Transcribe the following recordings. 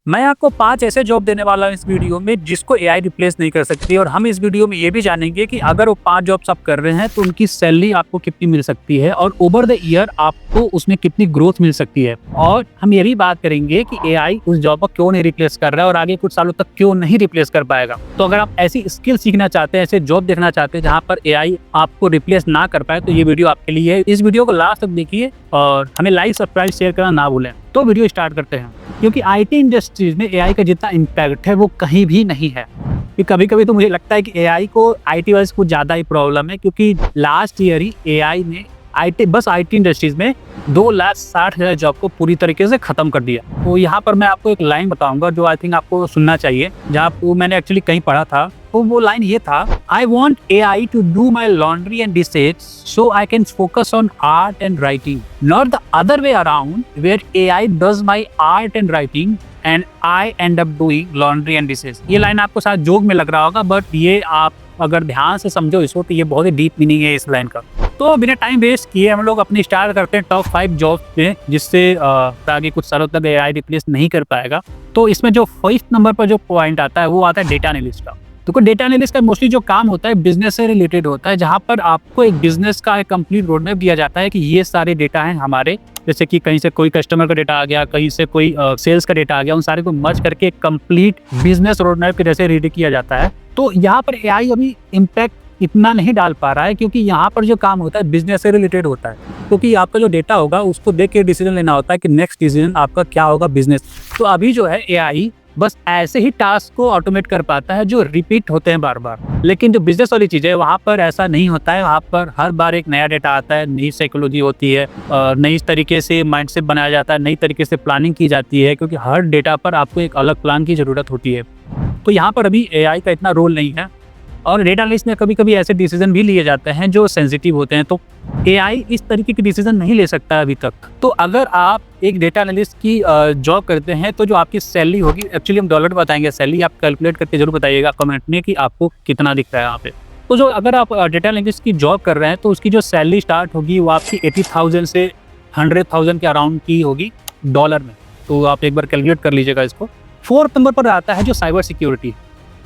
मैं आपको 5 ऐसे जॉब देने वाला हूँ इस वीडियो में जिसको एआई रिप्लेस नहीं कर सकती और हम इस वीडियो में ये भी जानेंगे कि अगर वो 5 जॉब्स आप कर रहे हैं तो उनकी सैलरी आपको कितनी मिल सकती है और ओवर द ईयर आपको उसमें कितनी ग्रोथ मिल सकती है। और हम ये भी बात करेंगे कि एआई उस जॉब को क्यों नहीं रिप्लेस कर रहा है और आगे कुछ सालों तक क्यों नहीं रिप्लेस कर पाएगा। तो अगर आप ऐसी स्किल सीखना चाहते हैं, ऐसे जॉब देखना चाहते हैं जहाँ पर एआई आपको रिप्लेस ना कर पाए, तो ये वीडियो आपके लिए है। इस वीडियो को लास्ट तक देखिए और हमें लाइक, सब्सक्राइब, शेयर करना ना भूलें। तो वीडियो स्टार्ट करते हैं। क्योंकि आईटी इंडस्ट्रीज में एआई का जितना इम्पैक्ट है वो कहीं भी नहीं है। कभी कभी तो मुझे लगता है कि एआई को आईटी वाले कुछ ज़्यादा ही प्रॉब्लम है, क्योंकि लास्ट ईयर ही एआई ने आईटी इंडस्ट्रीज में 2,60,000 जॉब को पूरी तरीके से खत्म कर दिया। तो यहाँ पर मैं आपको एक लाइन बताऊंगा जो आई थिंक आपको सुनना चाहिए, जहाँ वो मैंने एक्चुअली कहीं पढ़ा था। तो वो लाइन ये था, I want AI to do my laundry and dishes so I can focus on art and writing, not the other way around where AI does my art and writing and I end up doing laundry and dishes. ये line आपको शायद joke में लग रहा होगा, but ये आप अगर ध्यान से समझो इसको तो ये बहुत ही डीप मीनिंग है इस लाइन का। तो बिना टाइम वेस्ट किए हम लोग अपनी स्टार्ट करते हैं टॉप 5 जॉब्स में, जिससे आगे कुछ सालों तक एआई रिप्लेस नहीं कर पाएगा। तो इसमें जो 5th नंबर पर जो पॉइंट आता है वो आता है डेटा एनालिस्ट का। तो डेटा एनालिस्ट का मोस्टली जो काम होता है बिजनेस से रिलेटेड होता है, जहाँ पर आपको एक बिजनेस का एक कंप्लीट रोड मैप दिया जाता है कि ये सारे डेटा हैं हमारे, जैसे कि कहीं से कोई कस्टमर का डेटा आ गया, कहीं से कोई सेल्स का डेटा आ गया, उन सारे को मर्ज करके एक कंप्लीट बिजनेस रोड मैप के जैसे रेडी किया जाता है। तो यहाँ पर एआई अभी इम्पैक्ट इतना नहीं डाल पा रहा है, क्योंकि यहाँ पर जो काम होता है बिजनेस से रिलेटेड होता है, क्योंकि आपका जो डेटा होगा उसको देख के डिसीजन लेना होता है कि नेक्स्ट डिसीजन आपका क्या होगा बिजनेस। तो अभी जो है एआई बस ऐसे ही टास्क को ऑटोमेट कर पाता है जो रिपीट होते हैं बार बार, लेकिन जो बिजनेस वाली चीज़ है वहाँ पर ऐसा नहीं होता है। वहाँ पर हर बार एक नया डेटा आता है, नई साइकोलॉजी होती है, नई तरीके से माइंडसेट बनाया जाता है, नई तरीके से प्लानिंग की जाती है, क्योंकि हर डेटा पर आपको एक अलग प्लान की ज़रूरत होती है। तो यहाँ पर अभी एआई का इतना रोल नहीं है और डेटा एनालिस्ट में कभी कभी ऐसे डिसीजन भी लिए जाते हैं जो सेंसिटिव होते हैं, तो एआई इस तरीके के डिसीजन नहीं ले सकता अभी तक। तो अगर आप एक डेटा एनालिस्ट की जॉब करते हैं तो जो आपकी सैलरी होगी, एक्चुअली हम डॉलर बताएंगे, सैलरी आप कैलकुलेट करके जरूर बताइएगा कमेंट में कि आपको कितना दिख रहा है यहाँ पे। तो जो अगर आप डेटा एनालिस्ट की जॉब कर रहे हैं तो उसकी जो सैलरी स्टार्ट होगी वो आपकी 80,000 से 100,000 के अराउंड की होगी डॉलर में। तो आप एक बार कैलकुलेट कर लीजिएगा इसको। 4th नंबर पर आता है जो साइबर सिक्योरिटी।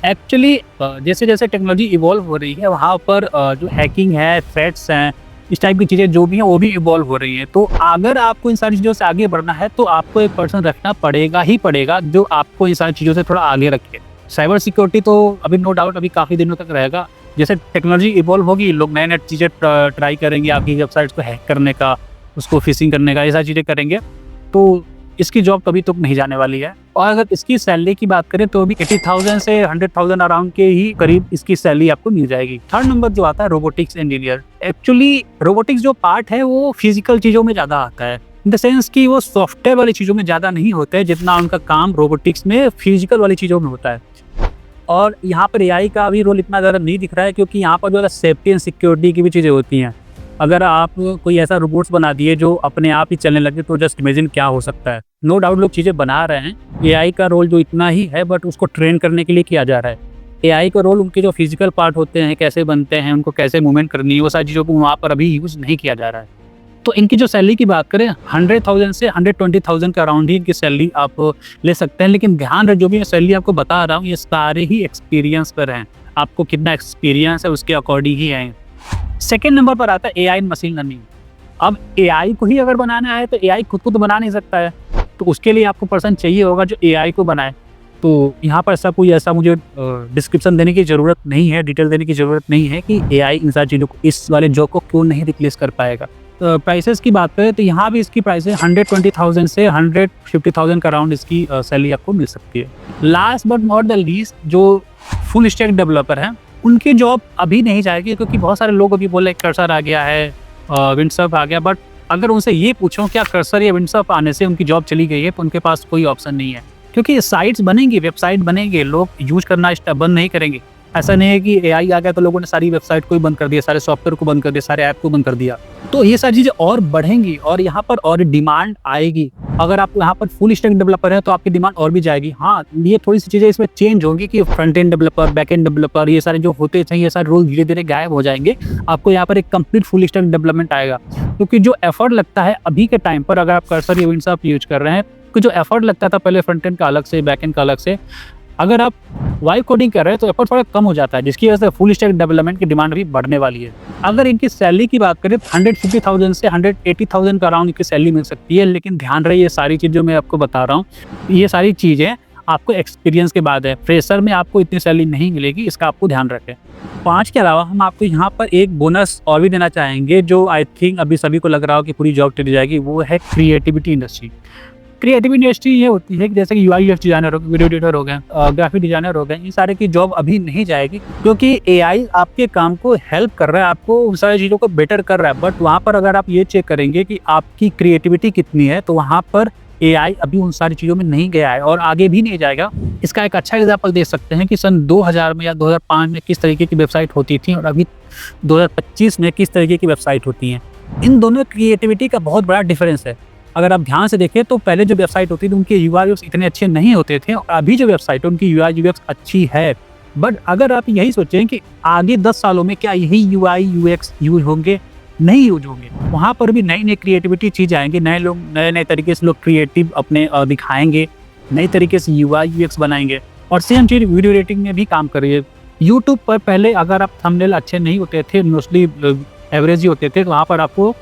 एक्चुअली जैसे जैसे टेक्नोलॉजी इवॉल्व हो रही है वहाँ पर जो हैकिंग है, थ्रेट्स हैं, इस टाइप की चीज़ें जो भी हैं वो भी इवॉल्व हो रही हैं। तो अगर आपको इन सारी चीज़ों से आगे बढ़ना है तो आपको एक पर्सन रखना पड़ेगा ही पड़ेगा जो आपको इन सारी चीज़ों से थोड़ा आगे रखे। साइबर सिक्योरिटी तो अभी नो डाउट अभी काफ़ी दिनों तक रहेगा। जैसे टेक्नोलॉजी इवॉल्व होगी, लोग नए नए चीज़ें ट्राई करेंगे, आपकी वेबसाइट्स को हैक करने का, उसको फिशिंग करने का, ये सारी चीज़ें करेंगे, तो इसकी जॉब कभी तो नहीं जाने वाली है। और अगर इसकी सैलरी की बात करें तो भी 80,000 से 100,000 अराउंड के ही करीब इसकी सैलरी आपको मिल जाएगी। 3rd नंबर जो आता है रोबोटिक्स इंजीनियर। एक्चुअली रोबोटिक्स जो पार्ट है वो फिजिकल चीज़ों में ज़्यादा आता है, इन द सेंस कि वो सॉफ्टवेयर वाली चीज़ों में ज़्यादा नहीं होते हैं जितना उनका काम रोबोटिक्स में फिजिकल वाली चीज़ों में होता है। और यहाँ पर एआई का भी रोल इतना ज़्यादा नहीं दिख रहा है, क्योंकि यहाँ पर जो है सेफ्टी एंड सिक्योरिटी की भी चीज़ें होती हैं। अगर आप कोई ऐसा रोबोट्स बना दिए जो अपने आप ही चलने लगे तो जस्ट इमेजिन क्या हो सकता है। नो डाउट लोग चीज़ें बना रहे हैं, एआई का रोल जो इतना ही है, बट उसको ट्रेन करने के लिए किया जा रहा है। एआई का रोल उनके जो फिजिकल पार्ट होते हैं, कैसे बनते हैं, उनको कैसे मूवमेंट करनी है, वो सारी चीज़ों को वहाँ पर अभी यूज़ नहीं किया जा रहा है। तो इनकी जो सैलरी की बात करें 100,000 से 120,000 के अराउंड ही इनकी सैलरी आप ले सकते हैं। लेकिन ध्यान रहे जो भी मैं सैलरी आपको बता रहा हूँ ये सारे ही एक्सपीरियंस पर हैं, आपको कितना एक्सपीरियंस है उसके अकॉर्डिंग ही है। 2nd नंबर पर आता है एआई मशीन लर्निंग। अब एआई को ही अगर बनाना है तो एआई खुद को तो बना नहीं सकता है, तो उसके लिए आपको पर्सन चाहिए होगा जो एआई को बनाए। तो यहाँ पर ऐसा मुझे डिस्क्रिप्शन देने की ज़रूरत नहीं है, डिटेल देने की ज़रूरत नहीं है कि एआई इन सारी चीज़ों को, इस वाले जॉब को क्यों नहीं रिप्लेस कर पाएगा। तो प्राइसेस की बात करें तो यहाँ भी इसकी प्राइसेस 120,000 से 150,000 का अराउंड इसकी सैलरी आपको मिल सकती है। Last but not the least जो फुल स्टैक डेवलपर हैं उनकी जॉब अभी नहीं जाएगी, क्योंकि बहुत सारे लोग अभी बोले कर्सर आ गया है, विंडसर्फ आ गया, बट अगर उनसे ये पूछो क्या कर्सर या विंडसर्फ आने से उनकी जॉब चली गई है, तो उनके पास कोई ऑप्शन नहीं है। क्योंकि साइट्स बनेंगी, वेबसाइट बनेंगे, लोग यूज करना बंद नहीं करेंगे। ऐसा नहीं है कि एआई आ गया तो लोगों ने सारी वेबसाइट को ही बंद कर दिया, सारे सॉफ्टवेयर को बंद कर दिया, सारे ऐप को बंद कर दिया। तो ये सारी चीज़ें और बढ़ेंगी और यहाँ पर और डिमांड आएगी। अगर आप यहाँ पर फुल स्टैक डेवलपर है तो आपकी डिमांड और भी जाएगी। हाँ, ये थोड़ी सी चीज़ें इसमें चेंज होंगी कि front end developer, back end developer, ये सारे जो होते थे ये सारे रोल धीरे धीरे गायब हो जाएंगे। आपको यहाँ पर एक कंप्लीट फुल स्टैक डेवलपमेंट आएगा, क्योंकि जो एफर्ट लगता है अभी के टाइम पर, अगर आप कर्सर या विंडसर्फ यूज कर रहे हैं, क्योंकि जो एफर्ट लगता था पहले फ्रंट एंड का अलग से, बैक एंड का अलग से, अगर आप वाइब कोडिंग कर रहे हैं तो एफर्ट थोड़ा कम हो जाता है, जिसकी वजह से फुल स्टैक डेवलपमेंट की डिमांड भी बढ़ने वाली है। अगर इनकी सैलरी की बात करें 150,000 से 180,000 का अराउंड इनकी सैलरी मिल सकती है, लेकिन ध्यान रहे ये सारी चीज़ जो मैं आपको बता रहा हूँ, ये सारी चीज़ें आपको एक्सपीरियंस के बाद है। फ्रेशर में आपको इतनी सैलरी नहीं मिलेगी, इसका आपको ध्यान रखें। 5 के अलावा हम आपको यहाँ पर एक बोनस और भी देना चाहेंगे, जो आई थिंक अभी सभी को लग रहा हो कि पूरी जॉब चली जाएगी, वो है क्रिएटिविटी इंडस्ट्री। क्रिएटिव इंडस्ट्री ये होती है कि जैसे कि यूआई यूएक्स डिजाइनर हो गए, वीडियो एडिटर हो गए, ग्राफिक डिजाइनर हो गए, इन सारे की जॉब अभी नहीं जाएगी, क्योंकि एआई आपके काम को हेल्प कर रहा है, आपको उन सारी चीज़ों को बेटर कर रहा है। बट वहाँ पर अगर आप ये चेक करेंगे कि आपकी क्रिएटिविटी कितनी है, तो वहाँ पर एआई अभी उन सारी चीज़ों में नहीं गया है और आगे भी नहीं जाएगा। इसका एक अच्छा एग्जाम्पल देख सकते हैं कि सन 2000 में या 2005 में किस तरीके की वेबसाइट होती थी और अभी 2025 में किस तरीके की वेबसाइट होती हैं। इन दोनों क्रिएटिविटी का बहुत बड़ा डिफरेंस है। अगर आप ध्यान से देखें तो पहले जो वेबसाइट होती थी उनके यूआई यूएक्स इतने अच्छे नहीं होते थे, और अभी जो वेबसाइट है उनकी यूआई यूएक्स अच्छी है। बट अगर आप यही सोचें कि आगे 10 सालों में क्या यही यूआई यूएक्स यूज होंगे, नहीं यूज होंगे। वहाँ पर भी नई नई क्रिएटिविटी चीज आएंगे, नए लोग नए तरीके से लोग क्रिएटिव अपने दिखाएंगे, नई तरीके से यूआई यूएक्स बनाएंगे। और सेम चीज वीडियो एडिटिंग में भी काम कर रही है। यूट्यूब पर पहले अगर आप थंबनेल अच्छे नहीं होते थे, मोस्टली एवरेज ही होते थे, तो वहाँ पर आपको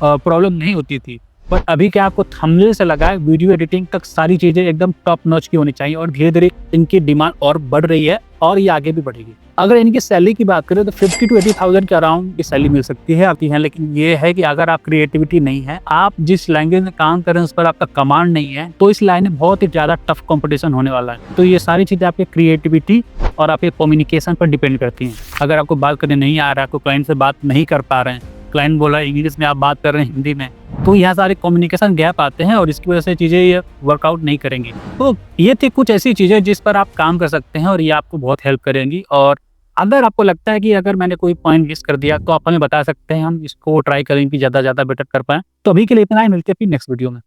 प्रॉब्लम नहीं होती थी। बट अभी क्या आपको थंबनेल से लगाए वीडियो एडिटिंग तक सारी चीज़ें एकदम टॉप नॉच की होनी चाहिए, और धीरे धीरे इनकी डिमांड और बढ़ रही है और ये आगे भी बढ़ेगी। अगर इनकी सैलरी की बात करें तो 50 to 80,000 के अराउंड की सैलरी मिल सकती है आती है, लेकिन ये है कि अगर आप क्रिएटिविटी नहीं है, आप जिस लैंग्वेज में काम कर रहे हैं उस पर आपका कमांड नहीं है, तो इस लाइन में बहुत ही ज़्यादा टफ कॉम्पिटिशन होने वाला है। तो ये सारी चीज़ें आपके क्रिएटिविटी और आपके कम्युनिकेशन पर डिपेंड करती हैं। अगर आपको बात करने नहीं आ रहा है, आपको क्लाइंट से बात नहीं कर पा रहे हैं, क्लाइंट बोला इंग्लिश में, आप बात कर रहे हैं हिंदी में, तो यहाँ सारे कम्युनिकेशन गैप आते हैं और इसकी वजह से चीज़ें ये वर्कआउट नहीं करेंगी। तो ये थी कुछ ऐसी चीज़ें जिस पर आप काम कर सकते हैं और ये आपको बहुत हेल्प करेंगी। और अगर आपको लगता है कि अगर मैंने कोई पॉइंट मिस कर दिया तो आप हमें बता सकते हैं, हम इसको ट्राई करेंगे कि ज़्यादा से ज़्यादा बेटर कर पाएँ। तो अभी के लिए इतना ही, मिलते हैं फिर नेक्स्ट वीडियो में।